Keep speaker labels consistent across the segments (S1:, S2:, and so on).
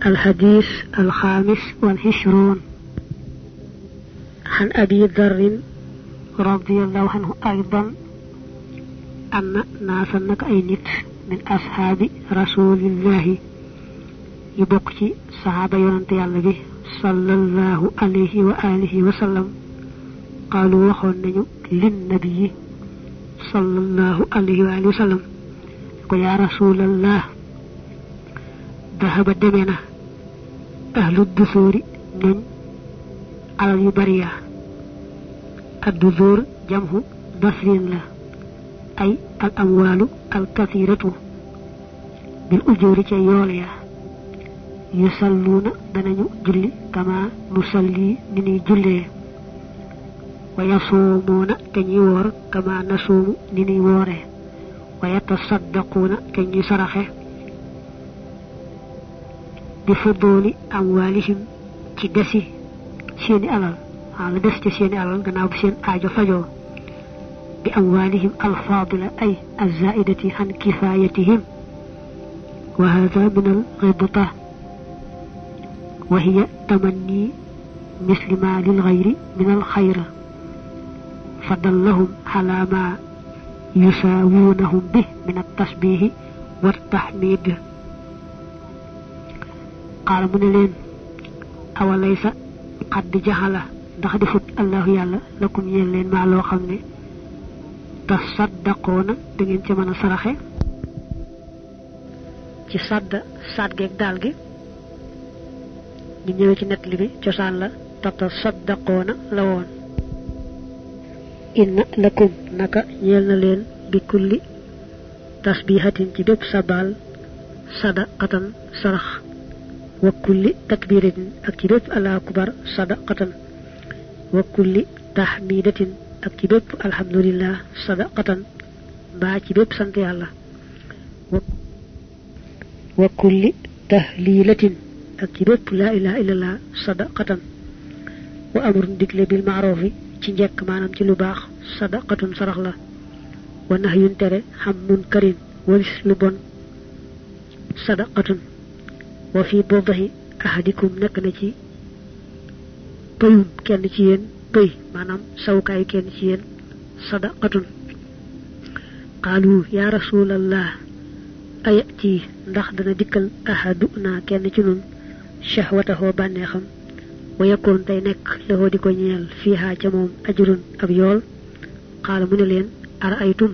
S1: الحديث الخامس والعشرون عن أبي ذر رضي الله عنه أيضا أن ناسا نك أي نت من أصحاب رسول الله يبقى صحابة يونت يالله بي صلى الله عليه وآله وسلم قالوا وخون نيو للنبي صلى الله عليه وآله وسلم يا رسول الله ذهب دمنا أهل الدثور من على البرية. الدثور جمع دثرين له أي الأموال الكثيرة بالأجور يوليا يصلون دنيو جلي كما نصلي نني جلي ويصومون كني وور كما نصوم نني ووره ويتصدقون كني سرخه بفضول أموالهم ci desi seeni alal ala des ci seeni alal gannaaw bi seen aajo fajoo bi amwalihim alfadila ay azzaidati an kifayatihim wa hadha min alghibta wa hiya tamanni misli ma lil ghayri min alkhayr fadallahum ala ma yusawunahum bih min at-tasbih wa at-tahmid قال من لين أوليس قد جعل ndax defut allah yalla lakum yeen leen ma lo xamne tasaddaqona da ngeen ci mëna saraxé ci sad geek dal gi ñu ñëwé ci net li bi ciosan la tasaddaqona la won inna lakum naka yeel na leen bi kulli tasbihatin ci bépp sabal sadaqatan sarax وكل تكبيرة أكبر الله أكبر صدقة وكل تحميدة أكبر الحمد لله صدقة باكبر سنت الله وكل تهليلة أكبر لا إله إلا الله صدقة وأمر دكل بالمعروف تنجك ما نمت لباخ صدقة صرخ الله ونهي ترى هم منكر ولسلبون صدقة وفي بوضه أحدكم نكنتي بيوم كان تيين بي مانام سوكاي كان تيين صدقة قالوا يا رسول الله أيأتي ndax dana dikkal ahaduna kenn ci nun shahwatahu banexam wa yakun tay nek lo di ko ñeel fiha ca mom ajrun ab yool qala mu ne len ara aytum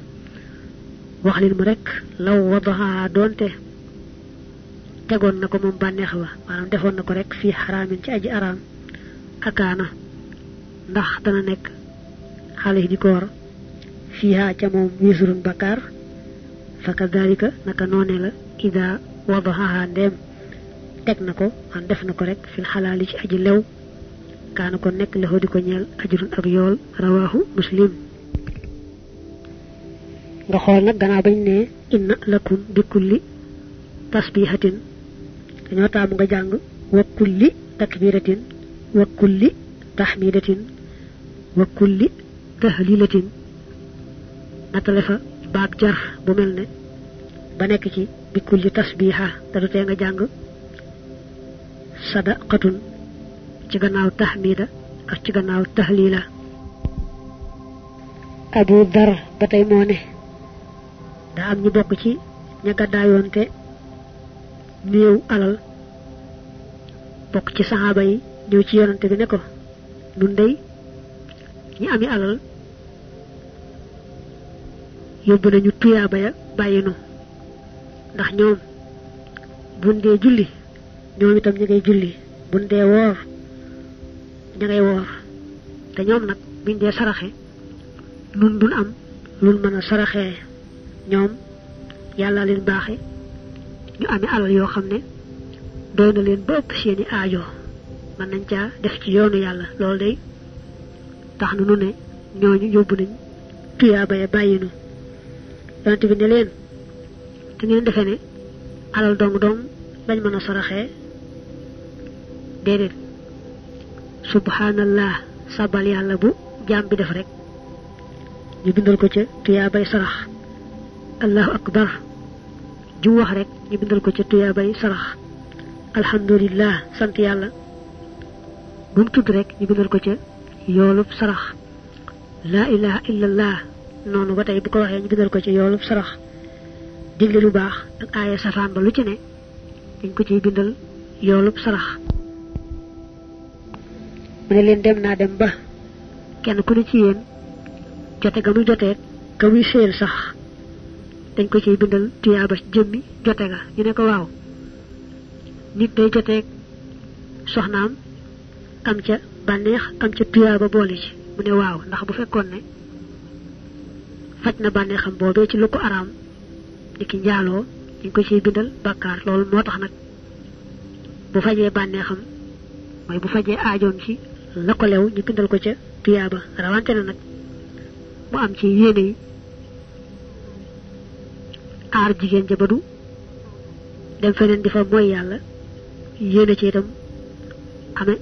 S1: wax leen mu rek law wadaha donte tegon nako mom banex wa manam defon nako rek fi haramin ci aji aram akana ndax dana nek xale di koor fiha ca mom wisrun bakar fakadhalika naka noné la ida wadaha dem tek nako an def nako rek fi halal ci aji lew kana ko nek la hodi ko ñeel ajrun ak yool rawahu muslim nga xol nak gana bañ ne inna lakum bi kulli tasbihatin dañu tam nga jang wa kulli takbiratin wa kulli tahmidatin wa kulli tahlilatin natalefa baab jar bu melne ba nek ci bi kulli tasbiha da du te nga jang sadaqatun ci gannaaw tahmida ak ci gannaaw tahlila abu dar batay mo ne da am ñu bokk ci ña gaddayonte néew alal bokk ci sahaba yi ñëw ci yonante bi ne ko ñun day ñi ami alal yóbbu nañu tuyaaba ya bàyyinu ndax ñoom bundee julli ñoom itam ña ngay julli bundee woor ña ngay woor te ñoom nag buñ dee saraxe nun dun am lun mën a saraxee ñoom yàlla leen baaxe ñu amé alal yoo xam ne doy na leen ba ëpp seeni aajo man nañ caa def ci yoonu yàlla loolu day tax na nu ne ñooñu yóbbu nañ tuyaaba ya bàyyinu yonent bi ne leen te ngeen defe ne alal dong dong lañ mën a saraxee déedéet subhanallah sabal yàlla bu jaam bi def rek ñu bindal ko ca tuyaabay sarax allahu akbar ju wax rek ñu bindal ko ca tuyaabay sarax alhamdulillah sant yàlla bu mu tudd rek ñu bindal ko ca yoolub sarax laa ilaha illallah noonu ba tey bu ko waxee ñu bindal ko ca yoolub sarax digle lu baax ak aaya safaan ba lu ci ne dañ ko ciy bindal yoolub sarax mu ne leen dem naa dem ba kenn ku ne ci yéen jote ga muy jotee ka muy séel sax dañ ko ciy bindal tuyaaba jëmmi jote ga ñu ne ko waaw nit day joteeg soxnaam am ca bànneex am ca tuyaaba boole ci mu ne waaw ndax bu fekkoon ne faj na bànneexam boobee ci lu ko araam ni ki njaaloo dañ ko ciy bindal bàkkaar loolu moo tax nag bu fajee bànneexam mooy bu fajee aajoom ci la ko lew ñu bindal ko ca tuyaaba rawante na nag mu am ci yéene yi aar jigéen ja ba du dem feneen di fa mooy yàlla yéene ci itam amee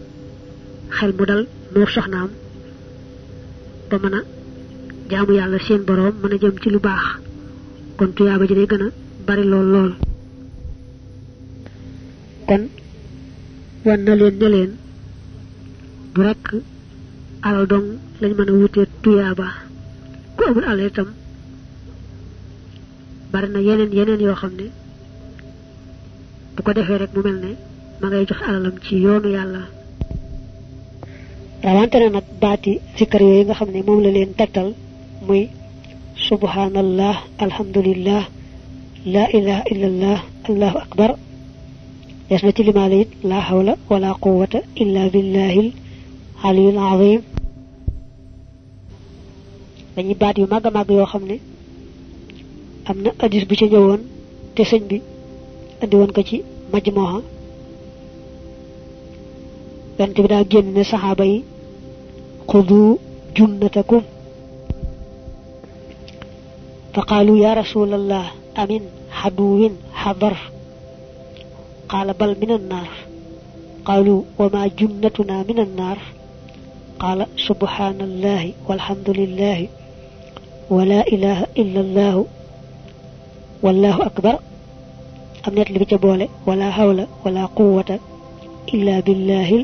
S1: xel mu dal moo soxnaam ba mën a jaamu yàlla seen boroom mën a jëm ci lu baax kon tuyaaba ji day gën a bari lool lool kon wan na leen ne leen du rekk alal dong lañ mën a wutee tuyaaba ku amul alal itam bari na yeneen yoo xam ne bu ko defee rek mu mel ne ma ngay jox alalam ci yoonu yàlla rawante na nag baati sikkar yooyu nga xam ne moom la leen tegtal muy subhanallah alhamdulillah la ilaha illallah allahu akbar des na ci limaale it la hawla wala quwwata illa billahil aliyul azim dañuy baat yu màgg a màgg yoo xam ne am na hadis bu ci ñëwoon te sëñ bi andi woon ko ci majmuha yonent bi daa génn ne saxaaba yi xudu junnatakum fa qaalu ya rasulallah amin xaduwin xadar qaala bal min annaar qaalu wa ma junnatuna min annaar qaala subhanallahi walhamdulillahi wa la ilaha illa allahu wallahu akbar am net li bi ca boole wala hawla wala quwwata illa billahil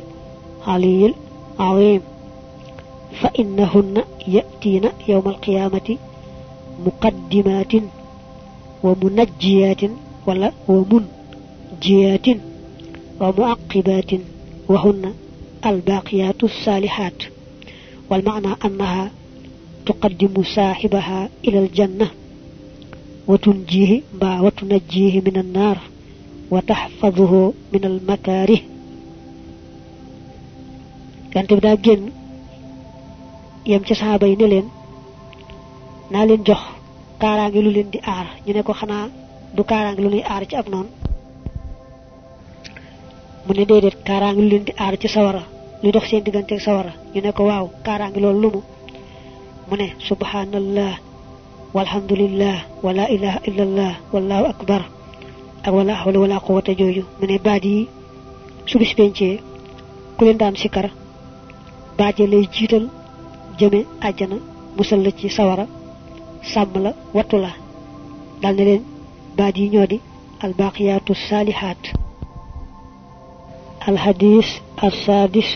S1: aliyil azim fa innahunna ya'tiina yawma alqiyamati muqaddimatin wa munajjiyatin wala wa munjiyatin wa muaqibatin wa hunna albaqiyatu salihat wal ma'na annaha tuqaddimu sahibaha ila aljanna wa tunjihi wa tunajjihi min an-nar wa tahfazuhu min al-makarih yante bi daa génn yem ci saxaaba yi ne leen naa leen jox kaaraange lu leen di aar ñu ne ko xanaa du kaaraange lu ñuy aar ci ab noonu mu ne déedéet kaaraange lu leen di aar ci sawara lu dox seen diggante ak sawara ñu ne ko waaw kaaraange loolu lu mu ne subhanallah walhamdulillah wala ilaha illallah wallahu akbar ak wala hawla wala quwwata jooju mu ne baat yi su bis pencee ku leen daan sikkar baat yi lay jiital jëme àjjana musal la ci sawara sàmm la wattu la dal ne leen baat yi ñoo di albaqiyatu salihat alhadis as-sadis